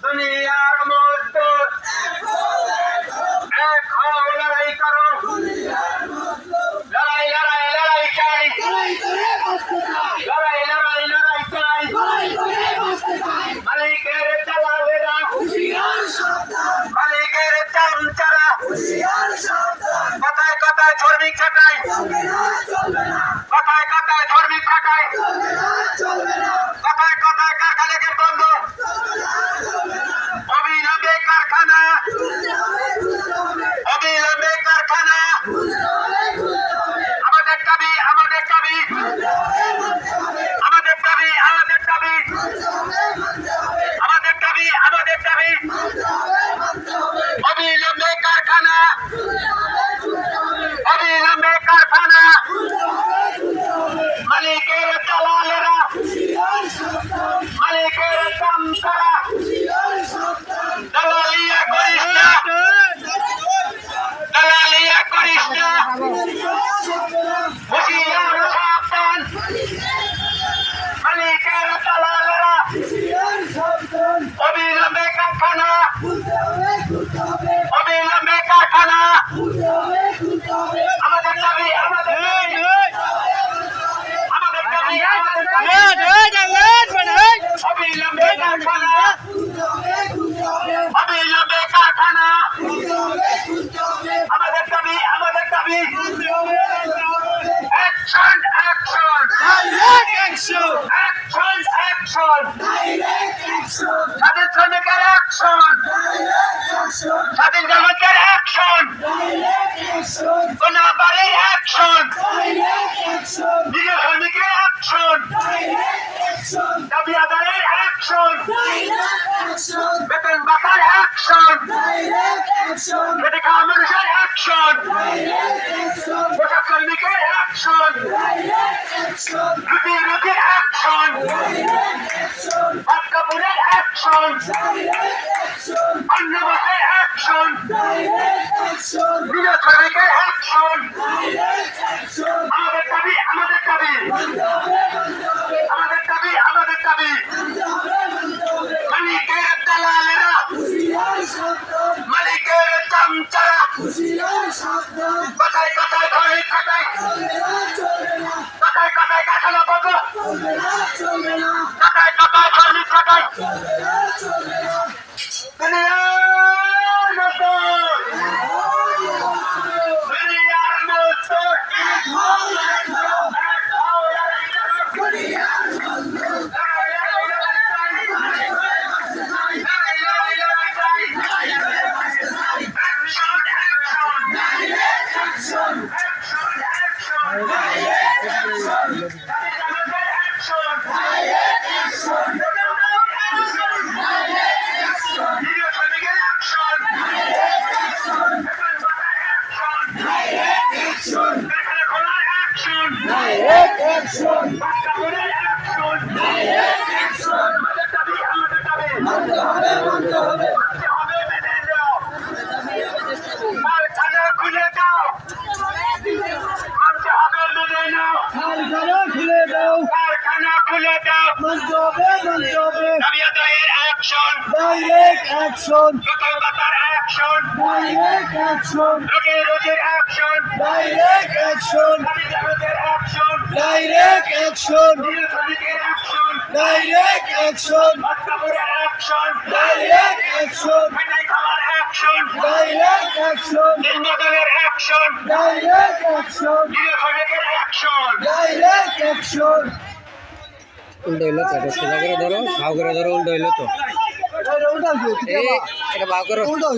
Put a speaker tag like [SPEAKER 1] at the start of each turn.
[SPEAKER 1] দুনিয়ার মধ্যে এক হও, লড়াই করো, লড়াই লড়াই লড়াই চাই, লড়াই লড়াই লড়াই চাই। মালিকের দালালেরা, মালিকের চামচারা, কথায় কথায় ধর্মিক খাটায়, কথায় কথায় ধর্মিক খাটায়, কথায় কথায় কারখানাকে বন্ধ, অবিলম্বে কারখানা, অবিলম্বে কারখানা। আমাদের দাবি, আমাদের দাবি, আমাদের দাবি, আমাদের দাবি, আমাদের দাবি, আমাদের দাবি, অবিলম্বে কারখানা, অবিলম্বে কারখানা। মালিকের দালালেরা, মালিকের চামচারা, দালালিয়া করিস না, দালালিয়া করিস না, হুঁশিয়ার সাবধান। মালিকের দালালেরা, অবিলম্বে কারখানা, অবিলম্বে কারখানা। আমাদের দাবি, আমাদের দাবি, আমাদের দাবি, আমাদের দাবি, অবিলম্বে কারখানা, অবিলম্বে কারখানা। আমাদের দাবি, আমাদের দাবি, অ্যাকশন, অ্যাকশন, অ্যাকশন, অ্যাকশন, স্বাধীন শ্রমিকের অ্যাকশন, স্বাধীন শ্রমিকের অ্যাকশন, কোনাবাড়ির অ্যাকশন, নিজ শ্রমিকের অ্যাকশন, দাবি আদায়ের অ্যাকশন, বেতন বাতার অ্যাকশন, খেটে খাওয়া মানুষের অ্যাকশন, পোশাক শ্রমিকের অ্যাকশন, রুটি রুটির অ্যাকশন, ভাত কাপড়ের অ্যাকশন, অন্য মাসের অ্যাকশন, নিজ শ্রমিকের অ্যাকশন। আমাদের দাবি, আমাদের দাবি, আমাদের দাবি, আমাদের দাবি। মালিকের দালালেরা, মালিকের চামচারা, কথায় কথায় ধরে খাটায়, কথায় কথায় কাঠানো বন্ধ, কথায় কথায় ধর্মিক খাটায়। দুনিয়ার মজদুর, দুনিয়ার মজদুর, এক হও, লড়াই করো, দাবি আদায়ের অ্যাকশন,
[SPEAKER 2] Direct action!
[SPEAKER 1] দোকানদাতার অ্যাকশন,
[SPEAKER 2] Direct action!
[SPEAKER 1] রোগীর অ্যাকশন,
[SPEAKER 2] Direct action!
[SPEAKER 1] দাবি দাবিদের অ্যাকশন,
[SPEAKER 2] Direct action!
[SPEAKER 1] শ্রমিকের অ্যাকশন,
[SPEAKER 2] Direct action!
[SPEAKER 1] বাচ্চাপুরের অ্যাকশন,
[SPEAKER 2] Direct action!
[SPEAKER 1] মিঠাই খাওয়ার অ্যাকশন,
[SPEAKER 2] Direct action!
[SPEAKER 1] নির্বাচনের অ্যাকশন,
[SPEAKER 2] Direct action!
[SPEAKER 1] শ্রমিকের অ্যাকশন।
[SPEAKER 2] Direct action!
[SPEAKER 3] উল্টো হইলো তো, এটা সোজা করে ধরো, ভাও করে ধরো, উল্টো হইলো তো। এই এটা ভাও করো।
[SPEAKER 4] পঞ্চাশ